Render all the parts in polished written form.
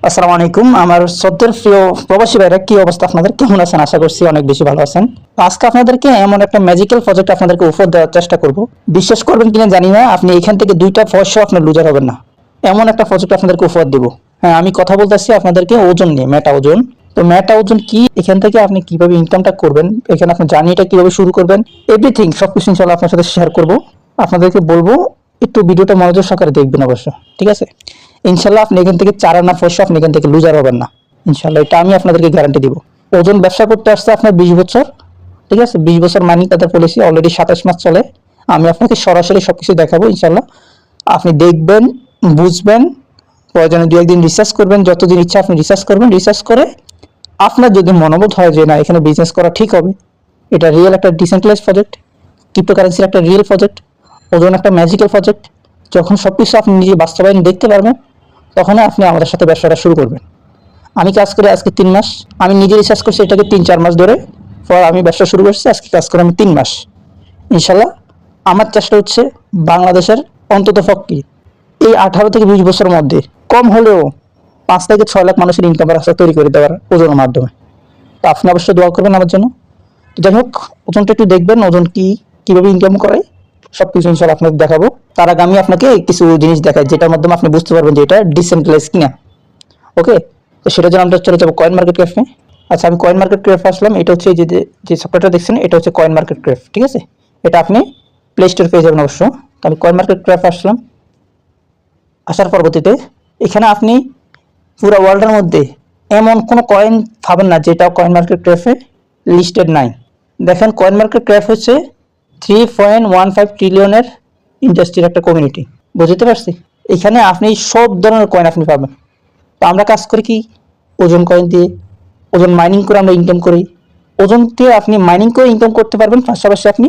আসসালামু আলাইকুম। আমার শ্রদ্ধের প্রিয় প্রবাসী ভাইরা, কি অবস্থা আপনাদের? কেমন আছেন? আশা করছি অনেক বেশি ভালো আছেন। তো আজকে আপনাদেরকে এমন একটা ম্যাজিক্যাল প্রজেক্ট আপনাদেরকে উপহার দেওয়ার চেষ্টা করব। বিশ্বাস করবেন কিনা জানি না, আপনি এখান থেকে 2টা পয়সা আপনার লুজার হবেন না। এমন একটা প্রজেক্ট আপনাদেরকে উপহার দেব। হ্যাঁ, আমি কথা বলতেছি আপনাদেরকে ওজন নিয়ে, মেটা ওজন। তো মেটা ওজন কি, এখান থেকে আপনি কিভাবে ইনকামটা করবেন, এখানে আপনার জার্নিটা কিভাবে শুরু করবেন, এভরিথিং সবকিছু ইনশাআল্লাহ আপনার সাথে শেয়ার করব। আপনাদেরকে বলবো একটু ভিডিওটা মনোযোগ সহকারে দেখবেন অবশ্য, ঠিক আছে? ইনশাল্লাহ আপনি এখান থেকে 4 আনা পয়সা আপনি এখান থেকে লুজার হবেন না, ইনশাল্লাহ, এটা আমি আপনাদেরকে গ্যারান্টি দিব। ওজন ব্যবসা করতে আসছে আপনার 20 বছর, ঠিক আছে? 20 বছর মানি তাদের পলিসি, অলরেডি 27 মাস চলে। আমি আপনাকে সরাসরি সবকিছু দেখাবো ইনশাল্লাহ। আপনি দেখবেন, বুঝবেন, প্রয়োজনে 2-1 দিন রিসার্চ করবেন, যতদিন ইচ্ছা আপনি রিসার্চ করবেন। রিসার্চ করে আপনার যদি মনোবোধ হয় যে না, এখানে বিজনেস করা ঠিক হবে, এটা রিয়েল একটা ডিসেন্ট্রালাইজ প্রজেক্ট, ক্রিপ্টোকারেন্সির একটা রিয়েল প্রজেক্ট, ওজন একটা ম্যাজিক্যাল প্রজেক্ট, যখন সবকিছু আপনি নিজে বাস্তবায়ন দেখতে পারবেন, তখন আপনি আমাদের সাথে ব্যবসাটা শুরু করবেন। আমি কাজ করে আজকে 3 মাস, আমি নিজে রিসার্চ করছি এটাকে 3-4 মাস ধরে, পর আমি ব্যবসা শুরু করছি। আজকে কাজ করে আমি 3 মাস। ইনশাল্লাহ আমার চেষ্টা হচ্ছে বাংলাদেশের অন্তত পক্ষে এই 18 থেকে 20 বছরের মধ্যে কম হলেও 5 থেকে 6 লাখ মানুষের ইনকাম রাস্তা তৈরি করে দেওয়ার ওজনের মাধ্যমে। তো আপনি অবশ্যই দোয়া করবেন আমার জন্য। তো যাই হোক, ওজনটা একটু দেখবেন, ওজন কি, কিভাবে ইনকাম করে, সবকিছু ইনশাল্লাহ আপনাকে দেখাবো। তার আগে আমি আপনাকে কিছু জিনিস দেখাই যেটার মাধ্যমে আপনি বুঝতে পারবেন যে এটা ডিসেন্ট্রালাইজ কিনা। ওকে, তো সেটার জন্য আমরা চলে যাবো কয়েন মার্কেট ক্যাফে। আচ্ছা, আমি কয়েন মার্কেট ক্যাফে আসলাম। এটা হচ্ছে যে যে সফটওয়্যারটা দেখছেন, এটা হচ্ছে কয়েন মার্কেট ক্যাফে, ঠিক আছে? এটা আপনি প্লে স্টোর পেয়ে যাবেন অবশ্য। তো আমি কয়েন মার্কেট ক্যাফে আসলাম। আসার পরবর্তীতে এখানে আপনি পুরো ওয়ার্ল্ডের মধ্যে এমন কোনো কয়েন পাবেন না যেটা কয়েন মার্কেট ক্যাফে লিস্টেড নাই। দেখেন, কয়েন মার্কেট ক্যাফে হচ্ছে 3.15 ট্রিলিয়নের ইন্ডাস্ট্রির একটা কমিউনিটি, বুঝতে পারছি? এখানে আপনি সব ধরনের কয়েন আপনি পাবেন। তো আমরা কাজ করি কি, ওজন কয়েন দিয়ে, ওজন মাইনিং করে আমরা ইনকাম করি। ওজন দিয়ে আপনি মাইনিং করে ইনকাম করতে পারবেন, পাশাপাশি আপনি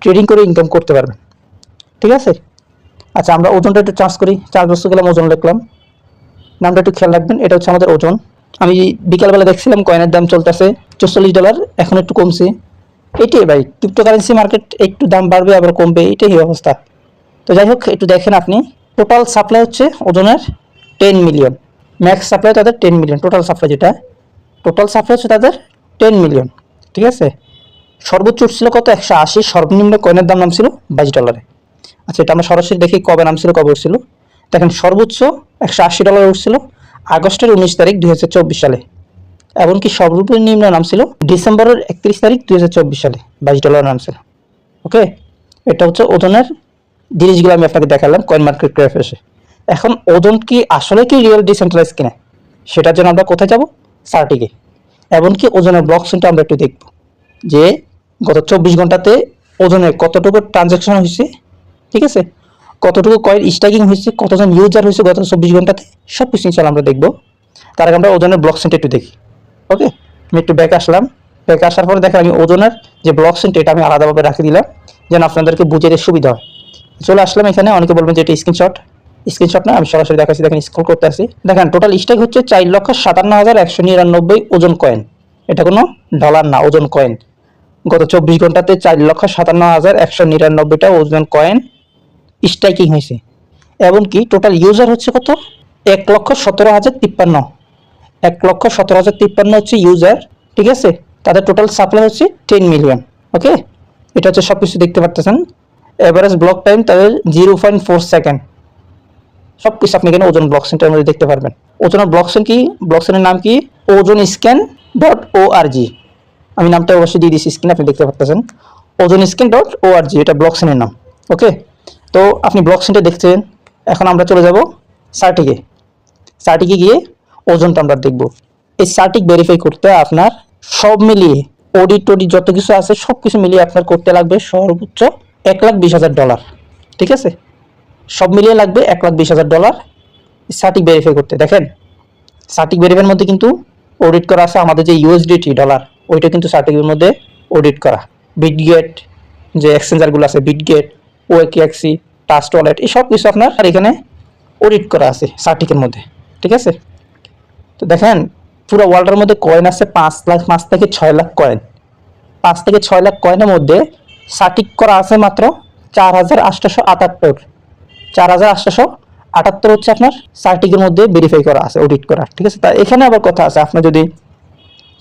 ট্রেডিং করে ইনকাম করতে পারবেন, ঠিক আছে? আচ্ছা, আমরা ওজনটা একটু চার্জ করি। চার্জ বস্তু গেলাম, ওজন লিখলাম, নামটা একটু খেয়াল রাখবেন। এটা হচ্ছে আমাদের ওজন। আমি বিকালবেলা দেখছিলাম কয়েনের দাম চলতেছে $44, এখন একটু কমছে। এটাই ভাই, ক্রিপ্টোকারেন্সি মার্কেট, একটু দাম বাড়বে আবার কমবে, এটাই অবস্থা। তো যাই হোক, একটু দেখেন আপনি, টোটাল সাপ্লাই হচ্ছে ওজনের 10 মিলিয়ন, ম্যাক্স সাপ্লাই তাদের 10 মিলিয়ন, টোটাল সাপ্লাই যেটা, টোটাল সাপ্লাই হচ্ছে তাদের 10 মিলিয়ন, ঠিক আছে? সর্বোচ্চ উঠছিল কত? 180। সর্বনিম্ন কয়েনের দাম নামছিল $22। আচ্ছা, এটা আমরা সরাসরি দেখি কবে নামছিল, কবে উঠছিল। দেখেন, সর্বোচ্চ $180 উঠছিল আগস্টের 19 তারিখ 2024 সালে। এমনকি সর্বনিম্ন নামছিল ডিসেম্বরের 31 তারিখ 2024 সালে, $22 নামছিল। ওকে, এটা হচ্ছে ওজনের জিনিসগুলো আমি আপনাকে দেখালাম কয়েন মার্কেট ক্যাফে এসে। এখন ওজন কি আসলে কি রিয়েল ডিসেন্ট্রালাইজ কিনা, সেটার জন্য আমরা কোথায় যাব? সার্টিকে। এমনকি ওজনের ব্লক চেইনটা আমরা একটু দেখব যে গত 24 ঘন্টাতে ওজনে কতটুকু ট্রানজাকশন হয়েছে, ঠিক আছে? কতটুকু কয়েন স্ট্যাকিং হয়েছে, কতজন ইউজার হয়েছে গত 24 ঘন্টাতে, সব কিছু ইনশাআল্লাহ আমরা দেখবো। তার আগে আমরা ওজনের ব্লক চেইনটা একটু দেখি। ওকে, আমি একটু ব্যাক আসলাম। ব্যাক আসার পরে দেখেন, আমি ওজনের যে ব্লক চেইনটা এটা আমি আলাদাভাবে রাখে দিলাম যেন আপনাদেরকে বুঝতে সুবিধা হয়। চলে আসলাম এখানে। অনেকে বলবেন যে এটা স্ক্রিনশট, স্ক্রিনশট না, আমি সরাসরি দেখাচ্ছি। দেখেন, স্ক্রল করতে আসি, দেখেন টোটাল স্ট্যাক হচ্ছে 4,57,199 ওজন কয়েন। এটা কোনো ডলার না, ওজন কয়েন। গত 24 ঘন্টাতে 4,57,199টা ওজন কয়েন স্ট্রাইকিং হয়েছে। এবং কি টোটাল ইউজার হচ্ছে কত? 1,17,053। 1,17,053 হচ্ছে ইউজার, ঠিক আছে? তাদের টোটাল সাপ্লাই হচ্ছে 10 মিলিয়ন। ওকে, এটা হচ্ছে সবকিছু দেখতে পাচ্ছেন। এভারেজ ব্লক টাইম তাদের 0.4 সেকেন্ড। সবকিছু আপনি এখানে ওজন ব্লক চেইনটার মধ্যে দেখতে পারবেন। ওজনের ব্লক চেইন কি, ব্লক চেইনের নাম কি? ওজন স্ক্যান .org। আমি নামটা অবশ্যই দিয়ে দিচ্ছি স্ক্রিনে, আপনি দেখতে পাচ্ছেন। ওজন স্ক্যান .org, এটা ব্লক চেইনের নাম। ওকে, তো আপনি ব্লক চেইনটা দেখছেন। এখন আমরা চলে যাব সার্টিকে। সার্টিকে গিয়ে ওজনটা আমরা দেখব। এই সার্টিক ভেরিফাই করতে আপনার সব মিলিয়ে অডিট টডিট যত কিছু আছে সব কিছু মিলিয়ে আপনার করতে লাগবে সর্বোচ্চ $1,20,000, ঠিক আছে? সব মিলিয়ে লাগবে $1,20,000 সার্টিক ভেরিফাই করতে। দেখেন, সার্টিক ভেরিফাইয়ের মধ্যে কিন্তু অডিট করা আছে আমাদের যে USDT ডলার, ওইটা কিন্তু সার্টিকের মধ্যে অডিট করা। বিটগেট যে এক্সচেঞ্জারগুলো আছে, বিটগেট, ওকেএক্সি, ট্রাস্ট ওয়ালেট, এই সব কিছু আপনার এখানে অডিট করা আছে সার্টিকের মধ্যে, ঠিক আছে? তো দেখেন, পুরো ওয়ার্ল্ডের মধ্যে কয়েন আছে 5 থেকে 6 লাখ কয়েন। 5 থেকে 6 লাখ কয়েনের মধ্যে সার্টিক করা আছে মাত্র 4,878। 4,878 78 হচ্ছে আপনার সার্টিকের মধ্যে ভেরিফাই করা আছে, অডিট করা, ঠিক আছে। তা এখানে আবার কথা আছে, আপনার যদি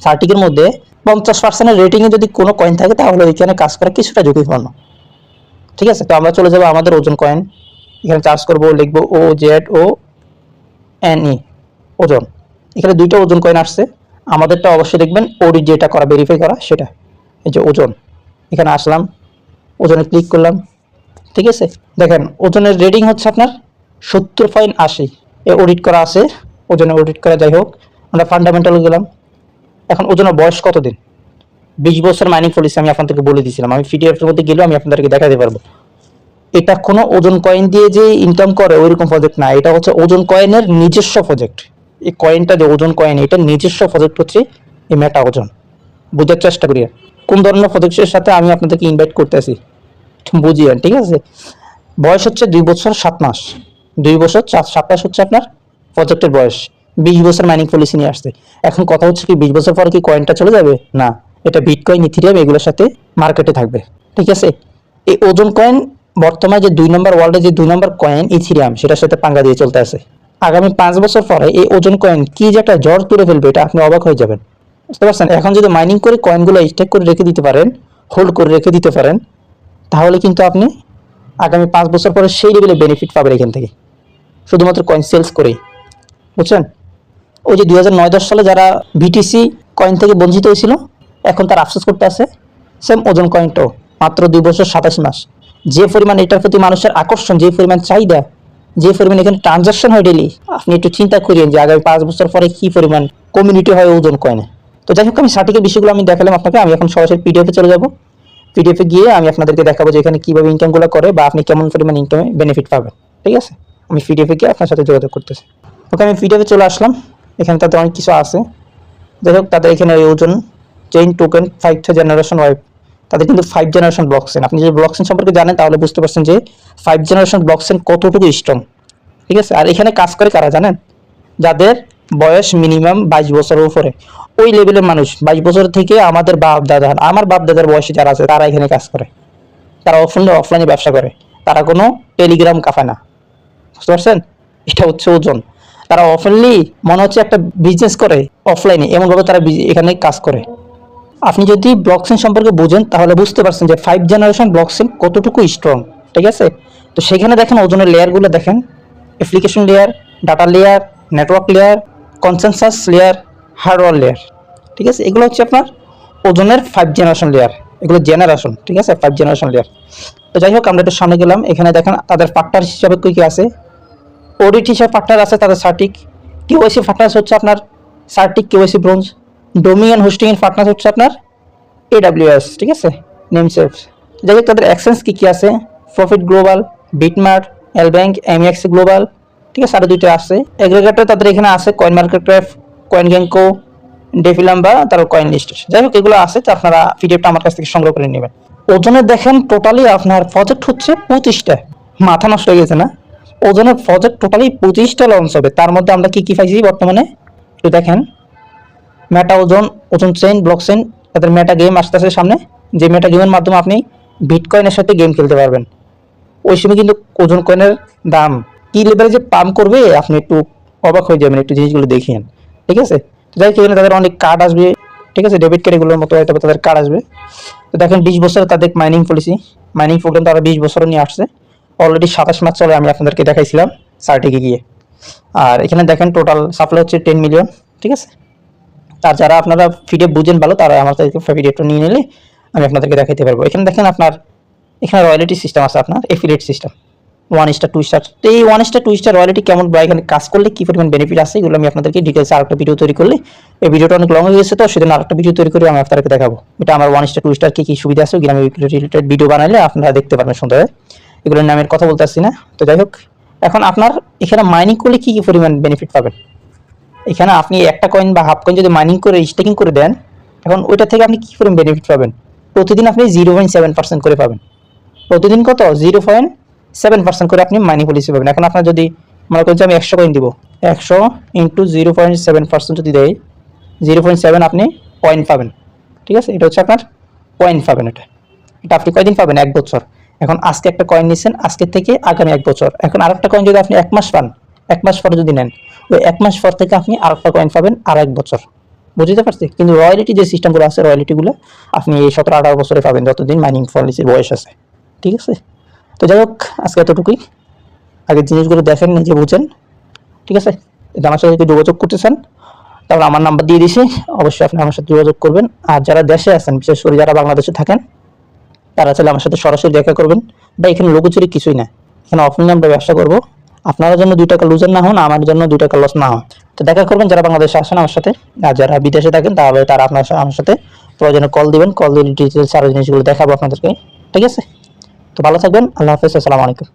সার্টিকের মধ্যে 50% রেটিং এ যদি কোনো কয়েন থাকে তাহলে ওইখানে কাজ করা কিছুটা ঝুঁকিপূর্ণ, ঠিক আছে। তো আমরা চলে যাবো আমাদের ওজন কয়েন, এখানে চার্জ করব, লিখবো OZONE, ওজন। এখানে দুইটা ওজন কয়েন আসছে, আমাদেরটা অবশ্যই দেখবেন অডিট যেটা করা, ভেরিফাই করা সেটা, এই যে ওজন। এখানে আসলাম, ওজনে ক্লিক করলাম, ঠিক আছে। দেখেন ওজনের রেটিং হচ্ছে আপনার 70.80, এ অডিট করা আছে, ওজনে অডিট করা। যাই হোক, আমরা ফান্ডামেন্টালে গেলাম। এখন ওজনের বয়স কতদিন, 20 বছর মাইনিং পলিসি আমি আপনাদেরকে বলে দিয়েছিলাম। আমি পিডিএফ এর মধ্যে গেলেও আমি আপনাদেরকে দেখাতে পারবো। এটা কোনো ওজন কয়েন দিয়ে যে ইনকাম করে ওইরকম প্রজেক্ট না, এটা হচ্ছে ওজন কয়েনের নিজস্ব প্রজেক্ট। এই কয়েনটা যে ওজন কয়েন, এটা নিজস্ব প্রজেক্ট হচ্ছে এই মেটা ওজন। বোঝার চেষ্টা করি কোন ধরনের প্রজেক্টের সাথে আমি আপনাদেরকে ইনভাইট করতেছি, বুঝিয়েন, ঠিক আছে। বয়স হচ্ছে 2 বছর 7 মাস, 2 বছর 7 মাস হচ্ছে আপনার প্রজেক্টের বয়স। 20 বছর মাইনিং পলিসি নিয়ে আসছে। এখন কথা হচ্ছে কি 20 বছর পরে কি কয়েনটা চলে যাবে? না, এটা বিটকয়েন, ইথেরিয়াম এগুলোর সাথে মার্কেটে থাকবে, ঠিক আছে। এই ওজন কয়েন বর্তমানে যে 2 নম্বর ওয়ার্ল্ডে যে 2 নম্বর কয়েন ইথেরিয়াম, সেটার সাথে পাঙ্গা দিয়ে চলতে আছে। আগামী 5 বছর পরে এই ওজন কয়েন কি যে একটা ঝড় তুলে ফেলবে, এটা আপনি অবাক হয়ে যাবেন, বুঝতে পারছেন। এখন যদি মাইনিং করে কয়েনগুলো স্টেক করে রেখে দিতে পারেন, হোল্ড করে রেখে দিতে পারেন, তাহলে কিন্তু আপনি আগামী 5 বছর পরে সেই লেভেলে বেনিফিট পাবেন এখান থেকে, শুধুমাত্র কয়েন সেলস করেই, বুঝছেন। ওই যে 2009-10 সালে যারা বিটিসি কয়েন থেকে বঞ্চিত হয়েছিল, এখন তার আফসোস করতে আছে। সেম ওজন কয়েনটাও মাত্র 2 বছর 27 মাস। যে পরিমাণ এটার প্রতি মানুষের আকর্ষণ, যে পরিমাণ চাহিদা, যে পরিমাণ এখানে ট্রানজাকশন হয় ডেইলি, আপনি একটু চিন্তা করিয়েন যে আগামী 5 বছর পরে কি পরিমাণ কমিউনিটি হয় ওজন কয়েনে। তো যাই হোক, আমি সার্টিকের বিষয়গুলো আমি দেখালাম আপনাকে। আমি এখন সরাসরি পিডিএফে চলে যাব। পিডিএফে গিয়ে আমি আপনাদেরকে দেখাবো যে এখানে কিভাবে ইনকামগুলো করে বা আপনি কেমন পরিমাণ ইনকামে বেনিফিট পাবেন, ঠিক আছে। আমি পিডিএফে গিয়ে আপনার সাথে যোগাযোগ করতেছি। ওকে, আমি পিডিএফে চলে আসলাম। এখানে তাদের অনেক কিছু আছে। যাই হোক, তাদের এখানে ওজন chain token 5th generation wipe, তাদের কিন্তু 5 জেনারেশন ব্লকচেন। আপনি যদি ব্লকচেন সম্পর্কে জানেন তাহলে বুঝতে পারছেন যে 5 জেনারেশন ব্লকচেন কতটুকু স্ট্রং, ঠিক আছে। আর এখানে কাজ করে কারা জানেন? যাদের বয়স মিনিমাম 22 বছরের উপরে, ওই লেভেলের মানুষ। 22 বছর থেকে আমাদের বাপ দাদা, আমার বাপ দাদার বয়সে যারা আছে তারা এখানে কাজ করে। তারা অফলাইনে ব্যবসা করে, তারা কোনো টেলিগ্রাম কাফে না, বুঝতে পারছেন। এটা হচ্ছে ওজন। তারা অফলাইনলি মনে হচ্ছে একটা বিজনেস করে, অফলাইনে এমনভাবে তারা এখানে কাজ করে। আপনি যদি ব্লকচেন সম্পর্কে বুঝেন তাহলে বুঝতে পারছেন যে 5 জেনারেশন ব্লকচেন কতটুকু স্ট্রং, ঠিক আছে। তো সেখানে দেখেন ওজনের লেয়ারগুলো দেখেন, application layer, data layer, network layer, consensus layer, hardware layer, ঠিক আছে। এগুলো হচ্ছে আপনার ওজনের 5 জেনারেশন লেয়ার, এগুলো জেনারেশন, ঠিক আছে, 5 জেনারেশন লেয়ার। তো যাই হোক, আমরা একটু সামনে গেলাম। এখানে দেখেন তাদের পার্টনার হিসাবে কি কি আছে। অডিট হিসাবে পার্টনার আছে তাদের সার্টিক। কেওয়াইসি পার্টনার হচ্ছে আপনার সার্টিক, কেওয়াইসি ব্রোঞ্জ। ডোমিনিয়ন হোস্টিং এর পার্টনার হচ্ছে আপনার AWS, ঠিক আছে, নেমসেফ। যাই হোক, তাদের এক্সচেঞ্জ কি কি আছে, profit global, BitMart, LBank, MX global, ঠিক আছে, আরো দুইটা আছে। এগ্রিগেটর তাদের এখানে আছে কয়েন মার্কেট ক্র্যাপ, কয়েন গ্যাংকো, ডেফিলাম বা তার কয়েন লিস্ট। যাই হোক, এগুলো আছে, তো আপনারা পিডিএফটা আমার কাছ থেকে সংগ্রহ করে নেবেন। ওজনে দেখেন টোটালি আপনার প্রজেক্ট হচ্ছে 25টা, মাথা নষ্ট হয়ে গেছে না? ওজনের প্রজেক্ট টোটালি 25টা লঞ্চ হবে। তার মধ্যে আমরা কি কি পাইছি বর্তমানে একটু দেখেন। মেটা ওজন, ওজন চেইন, ব্লক চেইন, তাদের মেটা গেম আসতেছে সামনে, যে মেটা গেমের মাধ্যমে আপনি বিটকয়েনের সাথে গেম খেলতে পারবেন। ওই সময় কিন্তু ওজন কয়েনের দাম কি লেভেলে যে পাম্প করবে আপনি একটু অবাক হয়ে যাবেন, একটু জিনিসগুলো দেখিয়েন, ঠিক আছে। তো যাই হোক, এখানে তাদের অনেক কার্ড আসবে, ঠিক আছে, ডেবিট কার্ড এগুলোর মতো হয়তো তাদের কার্ড আসবে। তো দেখেন 20 বছর তাদের মাইনিং পলিসি, মাইনিং প্রোগ্রাম তারা 20 বছর নিয়ে আসছে। অলরেডি 27 মাস চলে, আমি আপনাদেরকে দেখাইছিলাম সার্টিকে গিয়ে। আর এখানে দেখেন টোটাল সাপ্লাই হচ্ছে 10 মিলিয়ন, ঠিক আছে। আর যারা আপনারা পিডিএফ বুঝেন ভালো, তারা আমার থেকে পিডিএফটা নিয়ে নিলে আমি আপনাদেরকে দেখাইতে পারবো। এখানে দেখেন আপনার এখানে রয়্যালিটি সিস্টেম আছে, আপনার এফিলিয়েট সিস্টেম 1 স্টার 2 স্টার। তো এই 1 স্টার 2 স্টার রয়্যালিটি কেমন বা এখানে কাজ করলে কি পরিমাণ বেনিফিট আছে, এগুলো আমি আপনাদেরকে ডিটেলসে আরেকটা ভিডিও তৈরি করলে, এই ভিডিওটা অনেক লং হয়ে গেছে, তো সেদিন আরেকটা ভিডিও তৈরি করে আমি আপনাদেরকে দেখাবো এটা আমার 1 স্টার 2 স্টার কি কি সুবিধা আছে, ওগুলো আমি রিলেটেড ভিডিও বানাইলে আপনারা দেখতে পারবেন সুন্দর। এগুলোর নামের কথা বলতে আসছি না। তো যাই হোক, এখন আপনার এখানে মাইনিং করলে কি কি পরিমাণ বেনিফিট পাবেন। এখানে আপনি একটা কয়েন বা হাফ কয়েন যদি মাইনিং করে স্টেকিং করে দেন, এখন ওইটা থেকে আপনি কি পরিমাণ বেনিফিট পাবেন। প্রতিদিন আপনি 0.7% করে পাবেন। প্রতিদিন কত? 0.7% করে আপনি মাইনিং পলিসি পাবেন। এখন আপনার যদি মনে করেন যে আমি 100 কয়েন দিব, 100 ইন্টু 0.7% যদি দেয়, 0.7 আপনি পয়েন্ট পাবেন, ঠিক আছে। এটা হচ্ছে আপনার পয়েন্ট পাবেন। এটা আপনি কয়দিন পাবেন? 1 বছর। এখন আজকে একটা কয়েন নিচ্ছেন, আজকে থেকে আগামী 1 বছর। এখন আরেকটা কয়েন যদি আপনি 1 মাস পান, 1 মাস পরে যদি নেন, ওই 1 মাস পর থেকে আপনি আরেকটা কয়েন পাবেন আর 1 বছর। বুঝতে পারছি? কিন্তু রয়্যালিটি যে সিস্টেমগুলো আছে, রয়্যালিটিগুলো আপনি এই 17-18 বছরে পাবেন, যতদিন মাইনিং পলিসির বয়স আছে। ঠিক আছে? তো যাই হোক, আজকে এতটুকুই। আগের জিনিসগুলো দেখেন, নিজে বুঝেন। ঠিক আছে? যদি আমার সাথে যোগাযোগ করতে চান, তাহলে আমার নাম্বার দিয়ে দিছি, অবশ্যই আপনি আমার সাথে যোগাযোগ করবেন। আর যারা দেশে আছেন, বিশেষ করে যারা বাংলাদেশে থাকেন, তারা চাইলে আমার সাথে সরাসরি দেখা করবেন। বা এখানে লুকোচুরি কিছুই না, এখানে অফলাইনে আমরা ব্যবসা করবো। আপনার জন্য 2 টাকা লুজার না হন, আমার জন্য 2 টাকা লস না হয়। তো দেখা করবেন যারা বাংলাদেশে আসেন আমার সাথে। আর যারা বিদেশে থাকেন, তাহলে তারা আমার সাথে প্রয়োজনে কল দিবেন, কল দিয়ে ডিটেলস আরো জিনিসগুলো দেখাবো আপনাদেরকে। ঠিক আছে? তো ভালো থাকবেন। আল্লাহ হাফেজ। আসসালামু আলাইকুম।